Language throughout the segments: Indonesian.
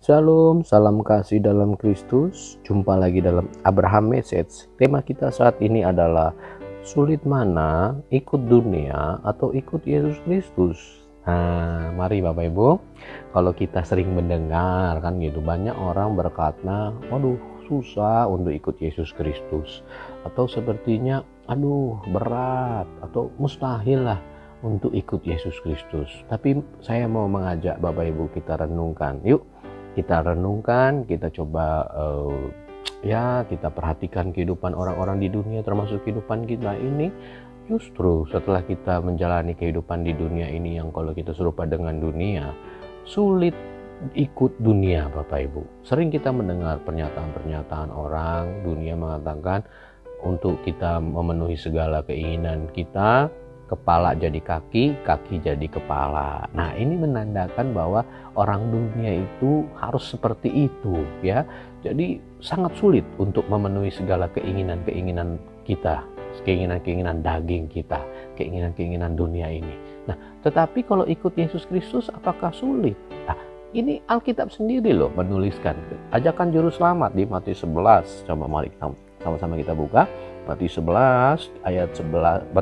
Shalom, salam kasih dalam Kristus. Jumpa lagi dalam Abraham Message. Tema kita saat ini adalah sulit mana ikut dunia atau ikut Yesus Kristus. Nah, mari Bapak Ibu, kalau kita sering mendengar kan gitu, banyak orang berkata, waduh susah untuk ikut Yesus Kristus. Atau sepertinya, aduh berat atau mustahil lah untuk ikut Yesus Kristus. Tapi saya mau mengajak Bapak Ibu kita renungkan. Yuk kita renungkan, kita coba kita perhatikan kehidupan orang-orang di dunia, termasuk kehidupan kita ini. Justru setelah kita menjalani kehidupan di dunia ini yang kalau kita serupa dengan dunia, sulit ikut dunia Bapak Ibu. Sering kita mendengar pernyataan-pernyataan orang, dunia mengatakan untuk kita memenuhi segala keinginan kita, kepala jadi kaki, kaki jadi kepala. Nah, ini menandakan bahwa orang dunia itu harus seperti itu ya. Jadi sangat sulit untuk memenuhi segala keinginan-keinginan kita, keinginan-keinginan daging kita, keinginan-keinginan dunia ini. Nah, tetapi kalau ikut Yesus Kristus apakah sulit? Nah, ini Alkitab sendiri loh menuliskan ajakan juru selamat di Matius 11. Coba mari sama-sama kita buka. Matius 11 ayat 28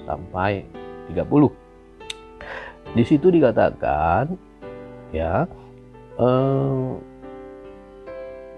sampai 30. Di situ dikatakan ya,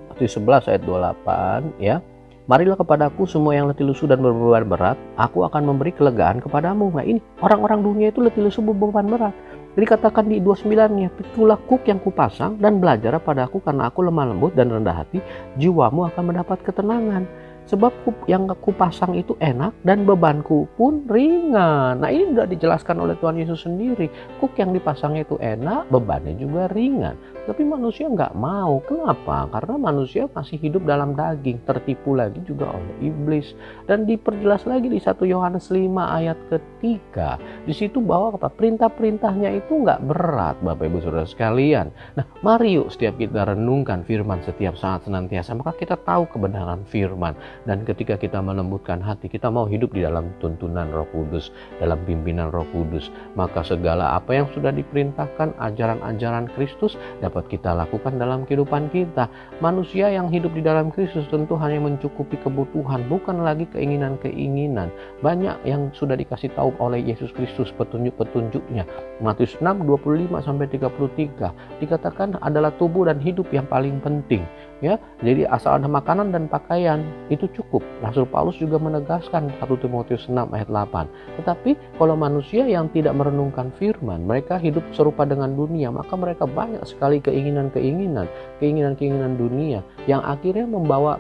Matius 11 ayat 28 ya. Marilah kepadaku semua yang letih lesu dan berbeban berat, aku akan memberi kelegaan kepadamu. Nah, ini orang-orang dunia itu letih lesu berbeban berat. Jadi katakan di 29-nya, pikulah kuk yang kupasang dan belajar padaku karena aku lemah lembut dan rendah hati, jiwamu akan mendapat ketenangan. Sebab yang aku pasang itu enak dan bebanku pun ringan. Nah, ini sudah dijelaskan oleh Tuhan Yesus sendiri. Kuk yang dipasangnya itu enak, bebannya juga ringan. Tapi manusia nggak mau. Kenapa? Karena manusia masih hidup dalam daging, tertipu lagi juga oleh iblis. Dan diperjelas lagi di 1 Yohanes 5 ayat ketiga. Di situ bahwa perintah-perintahnya itu nggak berat, Bapak Ibu Saudara sekalian. Nah, mari yuk setiap kita renungkan firman setiap saat senantiasa, maka kita tahu kebenaran firman. Dan ketika kita melembutkan hati, kita mau hidup di dalam tuntunan Roh Kudus, dalam pimpinan Roh Kudus, maka segala apa yang sudah diperintahkan, ajaran-ajaran Kristus dapat kita lakukan dalam kehidupan kita. Manusia yang hidup di dalam Kristus tentu hanya mencukupi kebutuhan, bukan lagi keinginan-keinginan. Banyak yang sudah dikasih tahu oleh Yesus Kristus, petunjuk-petunjuknya. Matius 6, 25-33 dikatakan adalah tubuh dan hidup yang paling penting. Ya, jadi asal ada makanan dan pakaian itu cukup. Rasul Paulus juga menegaskan 1 Timotius 6 ayat 8. Tetapi kalau manusia yang tidak merenungkan firman, mereka hidup serupa dengan dunia, maka mereka banyak sekali keinginan-keinginan dunia yang akhirnya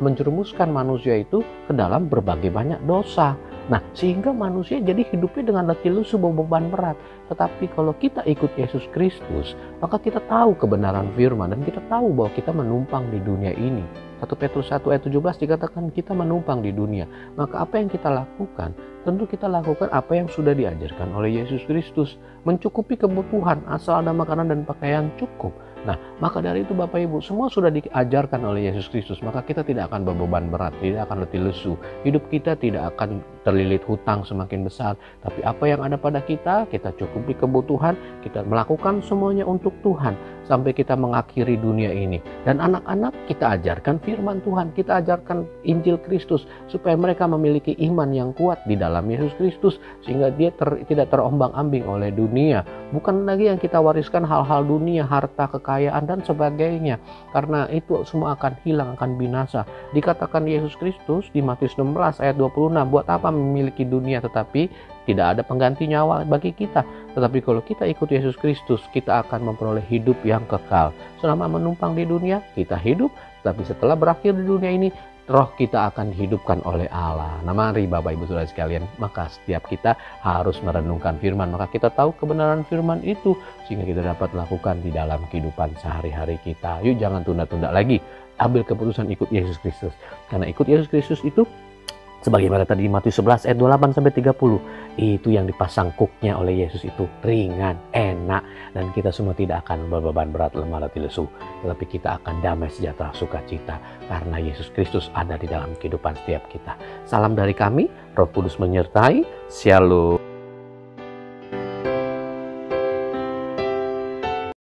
menjerumuskan manusia itu ke dalam berbagai banyak dosa. Nah, sehingga manusia jadi hidupnya dengan letih lesu beban berat. Tetapi kalau kita ikut Yesus Kristus, maka kita tahu kebenaran firman dan kita tahu bahwa kita menumpang di dunia ini. 1 Petrus 1 ayat 17 dikatakan kita menumpang di dunia. Maka apa yang kita lakukan? Tentu kita lakukan apa yang sudah diajarkan oleh Yesus Kristus. Mencukupi kebutuhan, asal ada makanan dan pakaian cukup. Nah, maka dari itu Bapak Ibu, semua sudah diajarkan oleh Yesus Kristus. Maka kita tidak akan berbeban berat, tidak akan letih lesu. Hidup kita tidak akan terlilit hutang semakin besar. Tapi apa yang ada pada kita cukupi kebutuhan, kita melakukan semuanya untuk Tuhan. Sampai kita mengakhiri dunia ini. Dan anak-anak kita ajarkan firman Tuhan, kita ajarkan Injil Kristus. Supaya mereka memiliki iman yang kuat di dalam Yesus Kristus. Sehingga dia tidak terombang-ambing oleh dunia. Bukan lagi yang kita wariskan hal-hal dunia, harta, kekayaan, dan sebagainya. Karena itu semua akan hilang, akan binasa. Dikatakan Yesus Kristus di Matius 16 ayat 26, buat apa memiliki dunia tetapi tidak ada pengganti nyawa bagi kita. Tetapi kalau kita ikut Yesus Kristus, kita akan memperoleh hidup yang kekal. Selama menumpang di dunia, kita hidup. Tapi setelah berakhir di dunia ini, roh kita akan dihidupkan oleh Allah. Nah, mari Bapak Ibu Saudara sekalian, maka setiap kita harus merenungkan firman. Maka kita tahu kebenaran firman itu, sehingga kita dapat lakukan di dalam kehidupan sehari-hari kita. Yuk jangan tunda-tunda lagi. Ambil keputusan ikut Yesus Kristus. Karena ikut Yesus Kristus itu, sebagaimana tadi di Matius 11 ayat 28-30, itu yang dipasang kuknya oleh Yesus itu ringan, enak, dan kita semua tidak akan berbeban berat, lemah letih lesu, tetapi kita akan damai sejahtera sukacita karena Yesus Kristus ada di dalam kehidupan setiap kita. Salam dari kami, Roh Kudus menyertai. Shalom.